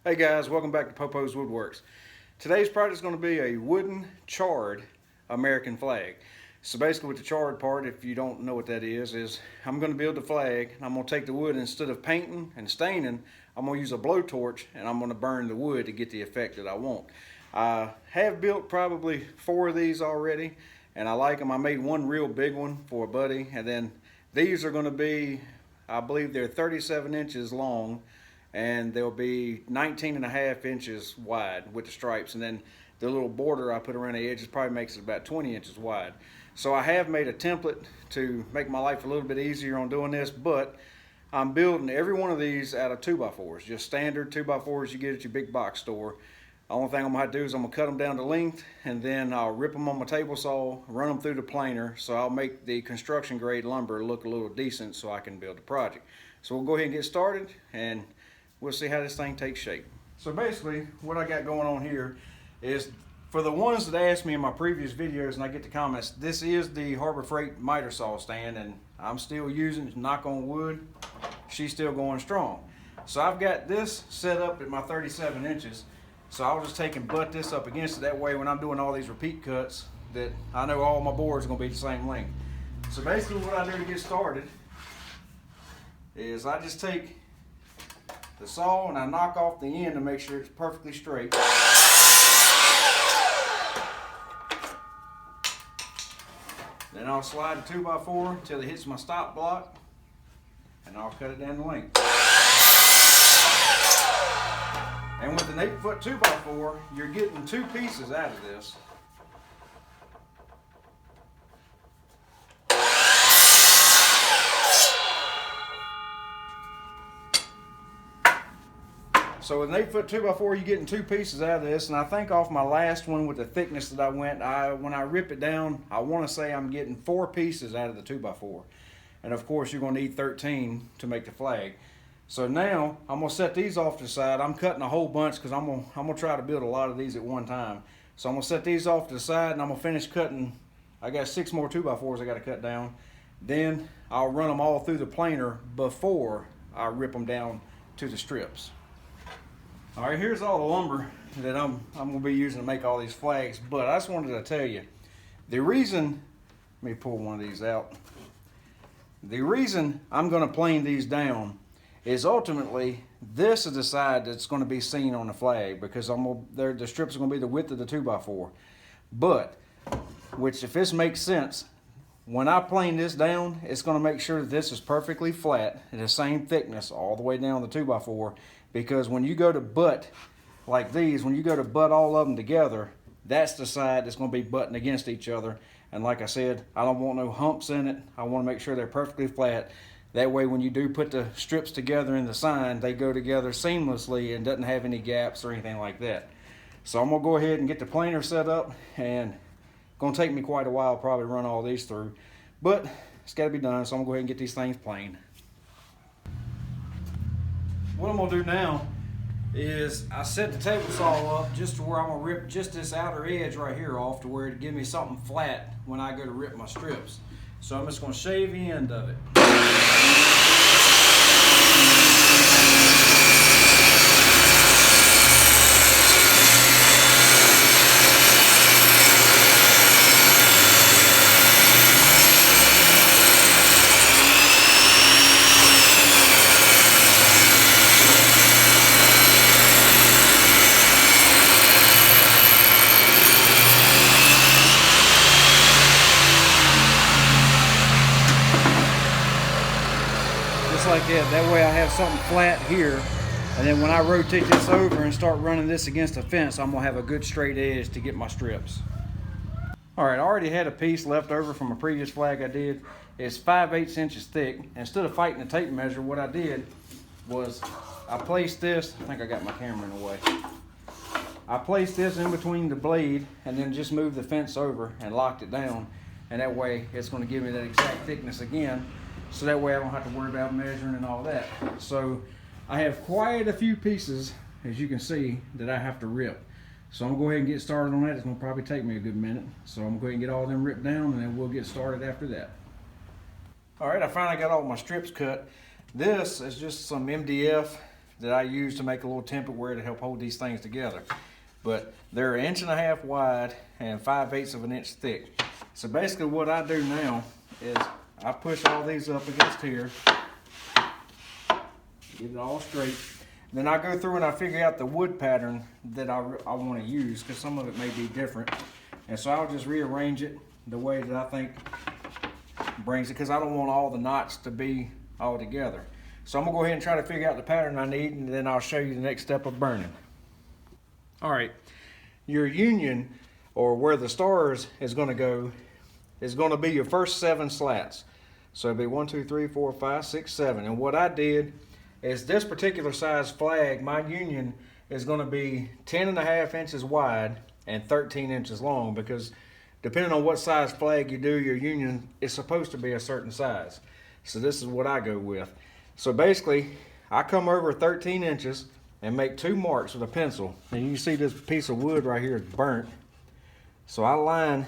Hey guys, welcome back to Popo's Woodworks. Today's project is going to be a wooden charred American flag. So basically with the charred part, if you don't know what that is I'm going to build the flag and I'm going to take the wood, instead of painting and staining, I'm going to use a blowtorch and I'm going to burn the wood to get the effect that I want. I have built probably 4 of these already and I like them. I made one real big one for a buddy, and then these are going to be, I believe they're 37 inches long and they'll be 19.5 inches wide with the stripes, and then the little border I put around the edges probably makes it about 20 inches wide. So I have made a template to make my life a little bit easier on doing this, but I'm building every one of these out of 2x4's, just standard 2x4's you get at your big box store. The only thing I'm gonna have to do is I'm gonna cut them down to length, and then I'll rip them on my table saw, run them through the planer, so I'll make the construction grade lumber look a little decent so I can build the project. So we'll go ahead and get started and we'll see how this thing takes shape. So basically what I got going on here is, for the ones that asked me in my previous videos and I get the comments, this is the Harbor Freight miter saw stand and I'm still using it. Knock on wood, she's still going strong. So I've got this set up at my 37 inches. So I'll just take and butt this up against it. That way when I'm doing all these repeat cuts, that I know all my boards are gonna be the same length. So basically what I do to get started is I just take the saw and I knock off the end to make sure it's perfectly straight. Then I'll slide the 2x4 until it hits my stop block and I'll cut it down the length. And with an 8-foot 2x4, you're getting 2 pieces out of this. So with an 8-foot 2x4, you're getting 2 pieces out of this, and I think off my last one with the thickness that I went, when I rip it down, I want to say I'm getting 4 pieces out of the 2x4. And of course, you're going to need 13 to make the flag. So now I'm going to set these off to the side. I'm cutting a whole bunch because I'm going to try to build a lot of these at one time. So I'm going to set these off to the side and I'm going to finish cutting. I got 6 more 2x4s I got to cut down. Then I'll run them all through the planer before I rip them down to the strips. All right, here's all the lumber that I'm going to be using to make all these flags. But I just wanted to tell you, the reason, let me pull one of these out. The reason I'm going to plane these down is ultimately this is the side that's going to be seen on the flag, because the strips are going to be the width of the 2x4. But, which if this makes sense, when I plane this down, it's going to make sure that this is perfectly flat at the same thickness all the way down the 2x4. Because when you go to butt like these, when you go to butt all of them together, that's the side that's going to be butting against each other. And like I said, I don't want no humps in it. I want to make sure they're perfectly flat. That way when you do put the strips together in the sign, they go together seamlessly and doesn't have any gaps or anything like that. So I'm going to go ahead and get the planer set up, and it's going to take me quite a while probably to run all these through. But it's got to be done, so I'm going to go ahead and get these things planed. What I'm going to do now is I set the table saw up just to where I'm going to rip just this outer edge right here off to where it give me something flat when I go to rip my strips. So I'm just going to shave the end of it. Like that way I have something flat here, and then when I rotate this over and start running this against the fence, I'm gonna have a good straight edge to get my strips. All right, I already had a piece left over from a previous flag I did. It's 5/8 inches thick. Instead of fighting the tape measure, what I did was I placed this, I think I got my camera in the way. I placed this in between the blade and then just moved the fence over and locked it down, and that way it's gonna give me that exact thickness again. So that way I don't have to worry about measuring and all that. So I have quite a few pieces, as you can see, that I have to rip. So I'm gonna go ahead and get started on that. It's gonna probably take me a good minute. So I'm gonna go ahead and get all of them ripped down, and then we'll get started after that. All right, I finally got all my strips cut. This is just some MDF that I use to make a little template to help hold these things together. But they're 1.5 inches wide and 5/8 of an inch thick. So basically what I do now is I push all these up against here, get it all straight. Then I go through and I figure out the wood pattern that I want to use, because some of it may be different. And so I'll just rearrange it the way that I think brings it, because I don't want all the knots to be all together. So I'm gonna go ahead and try to figure out the pattern I need, and then I'll show you the next step of burning. All right, your union, or where the stars is gonna go, is gonna be your first 7 slats. So it'll be 1, 2, 3, 4, 5, 6, 7. And what I did is this particular size flag, my union is gonna be 10.5 inches wide and 13 inches long, because depending on what size flag you do, your union is supposed to be a certain size. So this is what I go with. So basically, I come over 13 inches and make 2 marks with a pencil. And you can see this piece of wood right here is burnt. So I line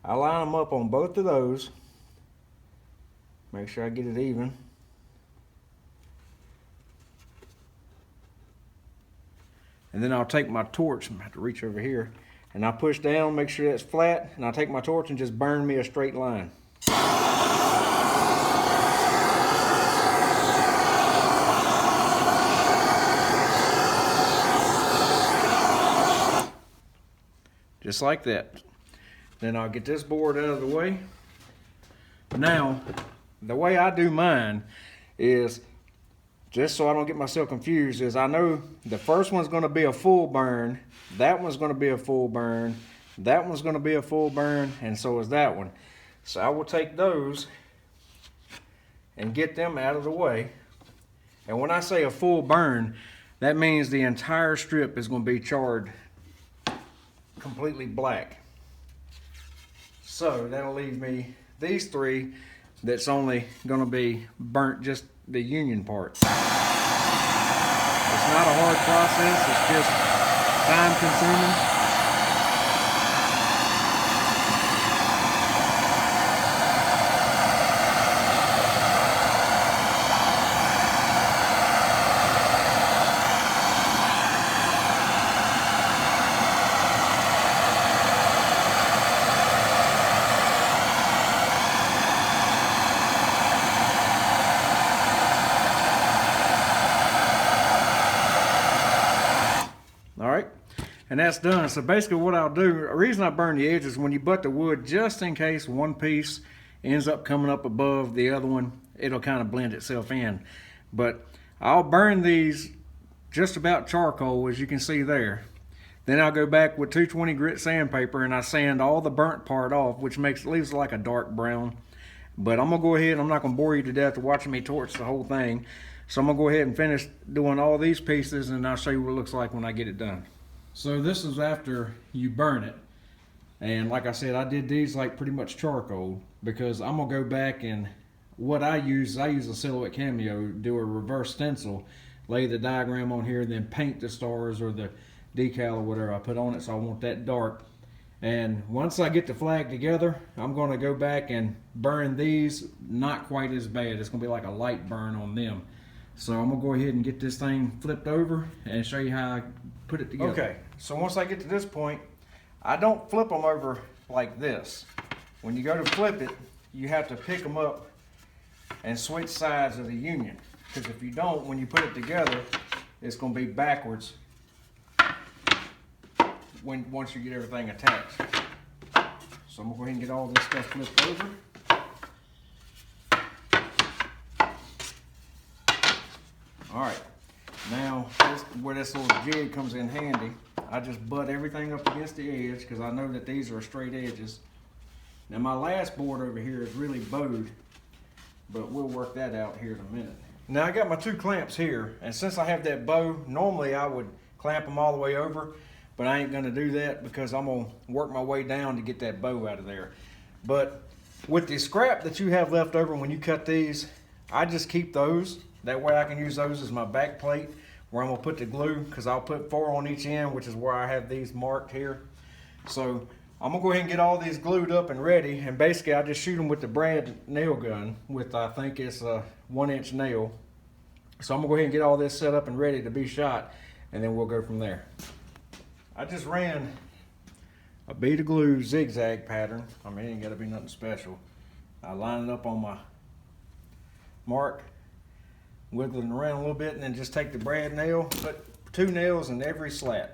them up on both of those. Make sure I get it even. And then I'll take my torch, I'm gonna have to reach over here, and I push down, make sure that's flat, and I'll take my torch and just burn me a straight line. Just like that. Then I'll get this board out of the way. Now, the way I do mine is, just so I don't get myself confused, is I know the first one's gonna be a full burn, that one's gonna be a full burn, that one's gonna be a full burn, and so is that one. So I will take those and get them out of the way. And when I say a full burn, that means the entire strip is gonna be charred completely black. So that'll leave me these 3 that's only gonna be burnt just the union part. It's not a hard process, it's just time consuming. And that's done. So basically what I'll do, the reason I burn the edges, when you butt the wood, just in case one piece ends up coming up above the other one, it'll kind of blend itself in. But I'll burn these just about charcoal, as you can see there. Then I'll go back with 220 grit sandpaper and I sand all the burnt part off, which leaves like a dark brown. But I'm gonna go ahead, I'm not gonna bore you to death watching me torch the whole thing. So I'm gonna go ahead and finish doing all these pieces, and I'll show you what it looks like when I get it done. So this is after you burn it. And like I said, I did these like pretty much charcoal, because I'm gonna go back, and what I use a Silhouette Cameo, do a reverse stencil, lay the diagram on here, then paint the stars or the decal or whatever I put on it, so I want that dark. And once I get the flag together, I'm gonna go back and burn these, not quite as bad. It's gonna be like a light burn on them. So I'm gonna go ahead and get this thing flipped over and show you how I put it together. Okay, so once I get to this point, I don't flip them over like this. When you go to flip it, you have to pick them up and switch sides of the union. Because if you don't, when you put it together, it's gonna be backwards once you get everything attached. So I'm gonna go ahead and get all this stuff flipped over. All right, now where this little jig comes in handy, I just butt everything up against the edge, because I know that these are straight edges. Now my last board over here is really bowed, but we'll work that out here in a minute. Now I got my 2 clamps here, and since I have that bow, normally I would clamp them all the way over, but I ain't gonna do that because I'm gonna work my way down to get that bow out of there. But with the scrap that you have left over when you cut these, I just keep those. That way I can use those as my back plate where I'm gonna put the glue, because I'll put 4 on each end, which is where I have these marked here. So I'm gonna go ahead and get all these glued up and ready, and basically I just shoot them with the brad nail gun with, I think it's a 1-inch nail. So I'm gonna go ahead and get all this set up and ready to be shot, and then we'll go from there. I just ran a bead of glue zigzag pattern. I mean, it ain't gotta be nothing special. I line it up on my mark, wiggling around a little bit, and then just take the brad nail, put 2 nails in every slat.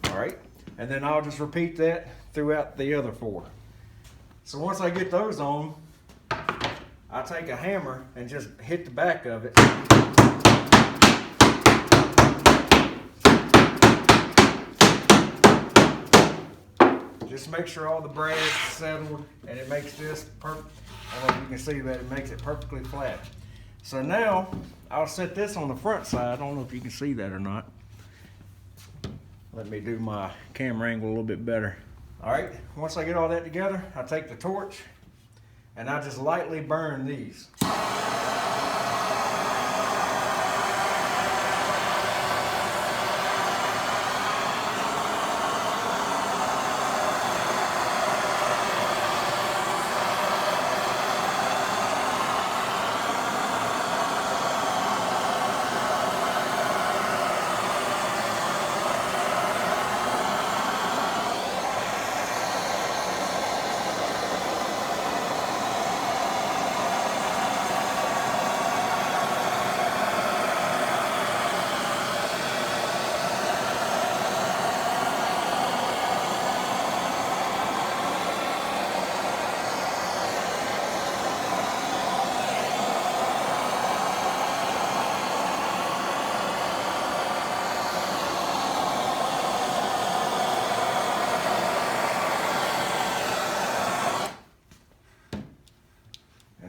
All right, and then I'll just repeat that throughout the other 4. So once I get those on, I take a hammer and just hit the back of it. Just make sure all the brad's settled, and it makes this perfect. I don't know if you can see that, it makes it perfectly flat. So now I'll set this on the front side. I don't know if you can see that or not. Let me do my camera angle a little bit better. All right, once I get all that together, I take the torch and I just lightly burn these.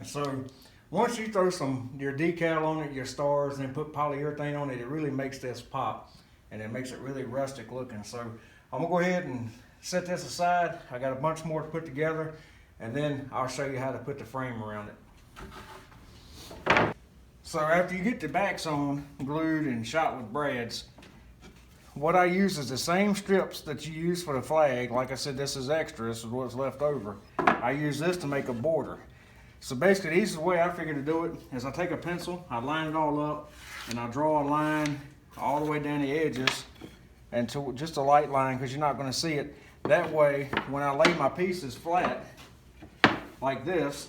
So once you throw your decal on it, your stars, and put polyurethane on it, it really makes this pop, and it makes it really rustic looking. So I'm gonna go ahead and set this aside. I got a bunch more to put together, and then I'll show you how to put the frame around it. So after you get the backs on, glued and shot with brads, what I use is the same strips that you use for the flag. Like I said, this is extra, this is what's left over. I use this to make a border. So basically, the easiest way I figure to do it is I take a pencil, I line it all up, and I draw a line all the way down the edges, and to just a light line because you're not going to see it. That way, when I lay my pieces flat like this,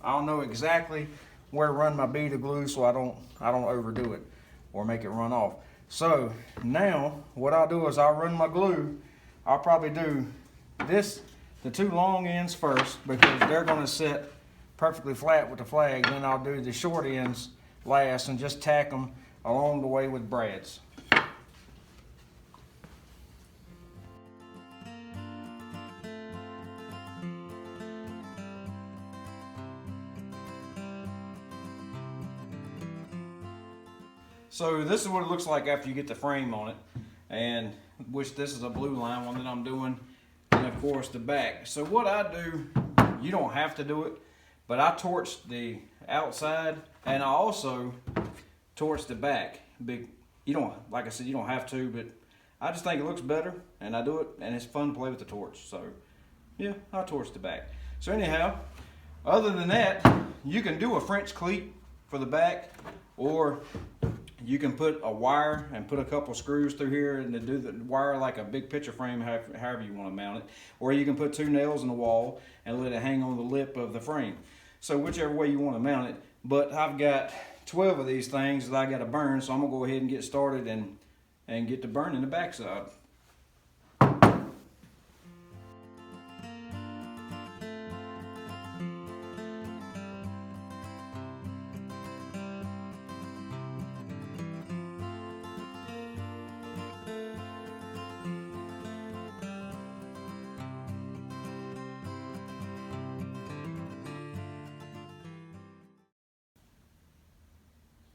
I'll know exactly where to run my bead of glue so I don't overdo it or make it run off. So now what I'll do is I'll run my glue. I'll probably do the 2 long ends first because they're going to sit perfectly flat with the flag. Then I'll do the short ends last and just tack them along the way with brads. So this is what it looks like after you get the frame on it, and which this is a blue line one that I'm doing, and of course the back. So what I do, you don't have to do it, but I torch the outside and I also torch the back. You don't, like I said, you don't have to, but I just think it looks better and I do it, and it's fun to play with the torch. So yeah, I torch the back. So anyhow, other than that, you can do a French cleat for the back, or you can put a wire and put a couple screws through here and do the wire like a big picture frame, however you want to mount it. Or you can put 2 nails in the wall and let it hang on the lip of the frame. So whichever way you want to mount it. But I've got 12 of these things that I got to burn, so I'm going to go ahead and get started and get to burning the backside.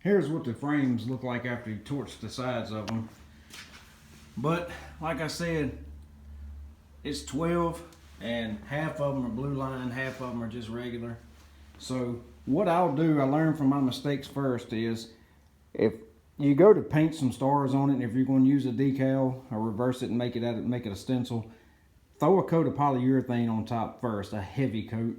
Here's what the frames look like after you torch the sides of them. But like I said, it's 12 and half of them are blue line, half of them are just regular. So what I'll do, I learned from my mistakes first, is if you go to paint some stars on it, and if you're going to use a decal or reverse it and make it a stencil, throw a coat of polyurethane on top first, a heavy coat,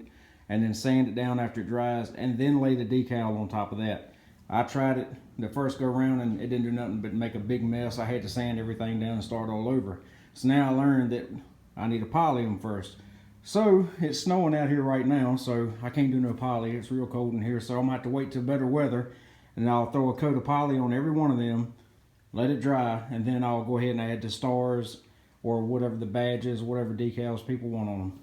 and then sand it down after it dries, and then lay the decal on top of that. I tried it the first go around and it didn't do nothing but make a big mess. I had to sand everything down and start all over. So now I learned that I need to poly them first. So it's snowing out here right now, so I can't do no poly. It's real cold in here, so I'm gonna have to wait till better weather, and I'll throw a coat of poly on every one of them, let it dry, and then I'll go ahead and add the stars or whatever the badges, whatever decals people want on them.